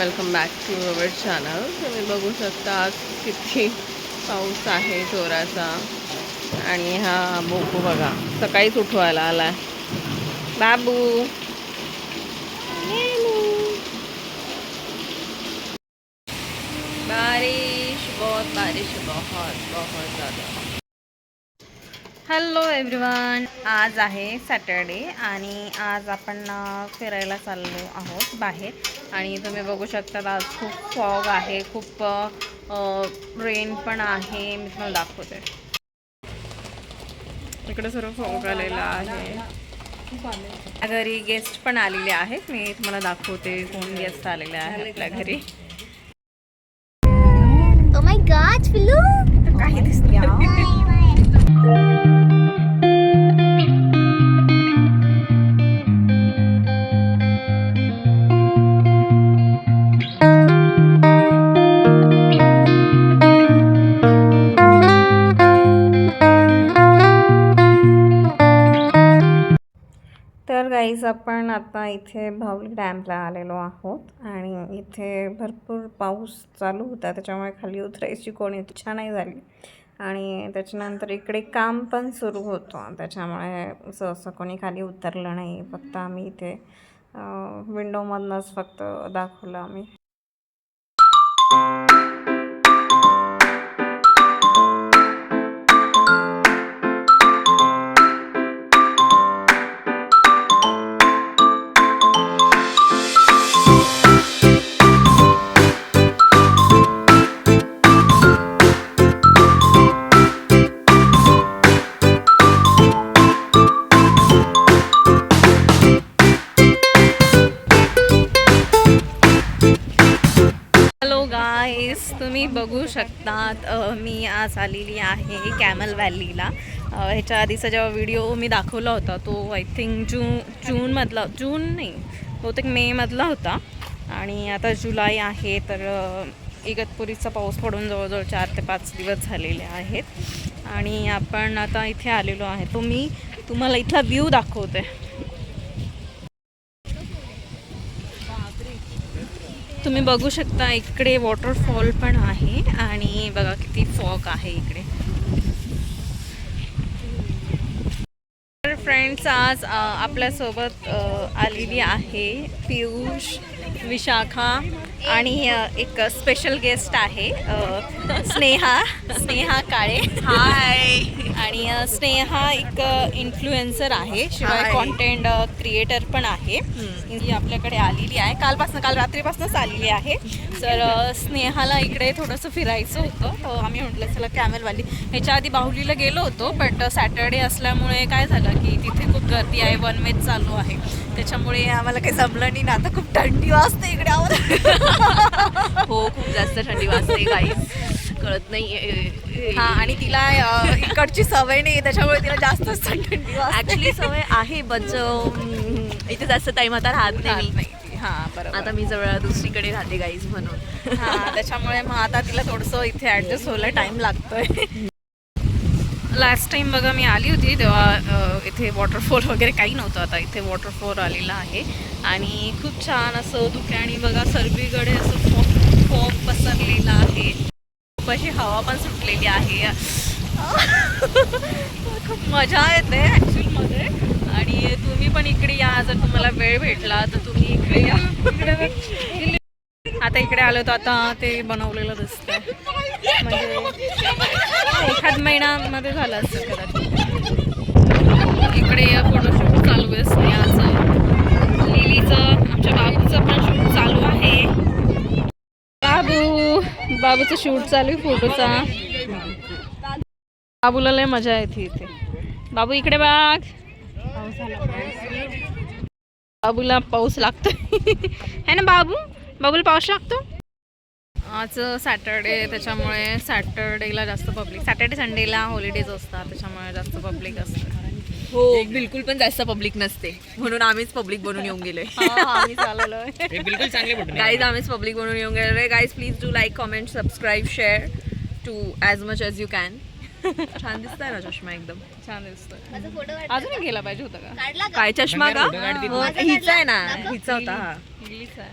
Welcome back to our channel. तुम्ही बघू शकता आज किती पाऊस आहे जोराचा. आणि हा बोकू बघा सकाळीच उठवायला आलाय. बाबू बारिश बहुत बहुत ज़्यादा. हॅलो एव्हरीवन, आज आहे सॅटर्डे आणि आज आपण फिरायला चाललो आहोत बाहेर. आणि तुम्ही बघू शकता आज खूप फॉग आहे, खूप रेन पण आहे. मी तुम्हाला दाखवते. इकडे सर्व फॉग आलेला आहे. घरी गेस्ट पण आलेले आहेत. मी तुम्हाला दाखवते कोण गेस्ट आलेले आहेत आपल्या घरी. Oh my God, Filu! काही दिसते. तर गाईज आपण आता इथे भावली डॅमला आलेलो आहोत आणि इथे भरपूर पाऊस चालू होता, त्याच्यामुळे खाली उतरायची कोणी इच्छा नाही झाली. आणि त्याच्यानंतर इकडे काम पण सुरू होतं, त्याच्यामुळे असं कोणी खाली उतरलं नाही. फक्त आम्ही इथे विंडोमधनंच फक्त दाखवलं आम्ही. तुम्ही बघू शकतात मी आज आलेली आहे कॅमल व्हॅलीला. ह्याच्या आधीचा जेव्हा व्हिडिओ मी दाखवला होता तो आय थिंक जून नाही बहुतेक मेमधला होता. आणि आता जुलै आहे, तर इगतपुरीचा पाऊस पडून जवळजवळ 4 ते 5 दिवस झालेले आहेत. आणि आपण आता इथे आलेलो आहे. मी तुम्हाला इथला व्ह्यू दाखवते. तुम्ही बघू शकता इकडे वॉटरफॉल पण आहे आणि बघा किती फॉग आहे इकडे. तर फ्रेंड्स, आज आपल्यासोबत आलेली आहे पियुष, विशाखा आणि एक स्पेशल गेस्ट आहे स्नेहा काळे. हाय. आणि स्नेहा एक इन्फ्लुएन्सर आहे, शिवाय कॉन्टेंट क्रिएटर पण आहे. जी आपल्याकडे आलेली आहे काल रात्रीपासूनच आलेली आहे. तर स्नेहाला इकडे थोडंसं फिरायचं होतं, तर आम्ही म्हटलं चला कॅमल व्हॅली. ह्याच्या आधी बाहुलीला गेलो होतो, बट सॅटर्डे असल्यामुळे काय झालं की तिथे खूप गर्दी आहे, वन वेज चालू आहे, त्याच्यामुळे आम्हाला काही जमलं नाही ना. आता खूप थंडी वाजते इकडे आम्हाला. हो, खूप जास्त थंडी वाजते गाईस, कळत नाही. हां, आणि तिला इकडची सवय नाही, त्याच्यामुळे तिला जास्तच थंडी वाजते. ॲक्च्युली सवय आहे, बट इथे जास्त टाईम आता राहत नाही. हां, बरोबर. आता मी जवळ दुसरीकडे राहते गाईज म्हणून. हां, त्याच्यामुळे मग आता तिला थोडंसं इथे ॲडजस्ट व्हायला टाईम लागतोय. लास्ट टाइम बघा मी आली होती तेव्हा इथे वॉटरफॉल वगैरे काही नव्हतं. आता इथे वॉटरफॉल आलेला आहे आणि खूप छान असं धुक्याने बघा सर्वीकडे असं फॉग पसरलेला आहे. खूप अशी हवा पण सुटलेली आहे. खूप मजा येते ॲक्च्युअलमध्ये. आणि तुम्ही पण इकडे या, जर तुम्हाला वेळ भेटला तर तुम्ही इकडे या. आता इकडे आलो तर आता ते बनवलेलं दिसतंय, म्हणजे एखाद महिन्यामध्ये झालं असेल कदाचित. इकडे फोटोशूट चालू आहे स्नेहाचं, लिलीचं, आमच्या बाबूचं पण शूट चालू आहे. बाबूचं शूट चालू आहे फोटोचा. बाबूला लय मजा येते इथे. बाबू इकडे बघ. बाबूला पाऊस लागतोय है ना बाबूला पाऊस लागतो. आज सॅटर्डे, त्याच्यामुळे सॅटर्डेला जास्त पब्लिक, सॅटर्डे संडेला हॉलिडेज असतात, त्याच्यामुळे जास्त पब्लिक असतं. हो, बिलकुल पण जास्त पब्लिक नसते, म्हणून आम्हीच पब्लिक बनून येऊन गेलोय. आम्ही चालवलोय बिलकुल चांगले गाईज, आम्हीच पब्लिक बनून येऊन गेलोय. Guys please do like, comment, subscribe, share to as much as you can. छान दिसतंय ना चष्मा, एकदम छान दिसतोय. अजून गेला पाहिजे होता का काय चष्मा का? हिचा आहे ना, हिचा होता हा.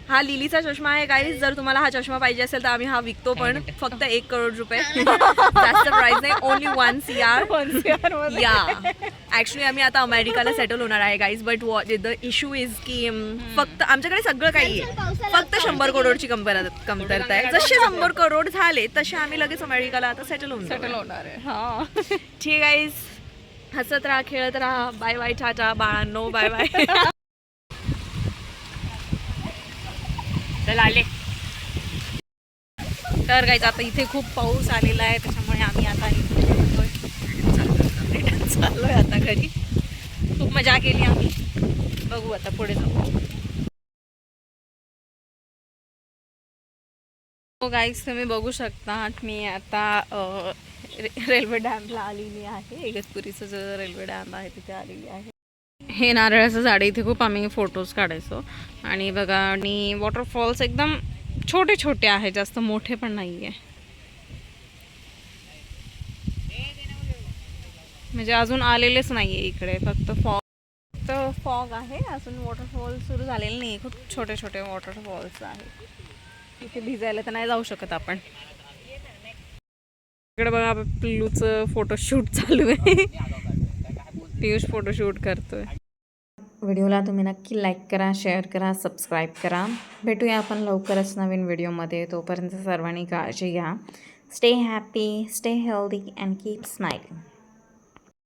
हा लिलीचा चष्मा आहे गाईज. जर तुम्हाला हा चष्मा पाहिजे असेल तर आम्ही हा विकतो, पण फक्त 1 करोड रुपये. जास्त प्राइस नाही, ओनली 1 CR. या ऍक्च्युली आम्ही आता अमेरिकाला सेटल होणार आहे guys. But the issue is की फक्त आमच्याकडे सगळं काही आहे, फक्त 100 करोडची कमतरता आहे. जसे 100 करोड झाले तसे आम्ही लगेच अमेरिकाला आता सेटल होणार आहे. हा ठीक आहे गाईज, हसत राहा, खेळत राहा. बाय बाय, टाटा बाळांनो, बाय बाय. चल आले. तर गाईज आता इथे खूप पाऊस आलेला आहे, त्याच्यामुळे आम्ही आता रिटर्न चाललोय आता घरी. खूप मजा केली आम्ही. बघू आता पुढे जाऊ. हो गाईज, तुम्ही बघू शकता मी आता रेल्वे डॅमला आलेली आहे. इगतपुरीचा जो रेल्वे डॅम आहे तिथे आलेली आहे. हे नारळाचं झाड, इथे खूप आम्ही फोटोज काढायचो. आणि बघा, आणि वॉटरफॉल्स एकदम छोटे छोटे आहे, जास्त मोठे पण नाही आहे. म्हणजे अजून आलेलेच नाही आहे इकडे, फक्त फॉग आहे. अजून वॉटरफॉल सुरू झालेले नाही. खूप छोटे छोटे वॉटरफॉल्स आहे. इथे भिजायला तर नाही जाऊ शकत आपण. इकडे बघा पिल्लूचं फोटोशूट चालू आहे. पियुष फोटोशूट करतोय. व्हिडिओला तुम्ही नक्की लाईक करा, शेअर करा, सबस्क्राईब करा. भेटूया आपण लवकरच नवीन व्हिडिओमध्ये. तोपर्यंत सर्वांनी काळजी घ्या. Stay happy, stay healthy and keep smiling.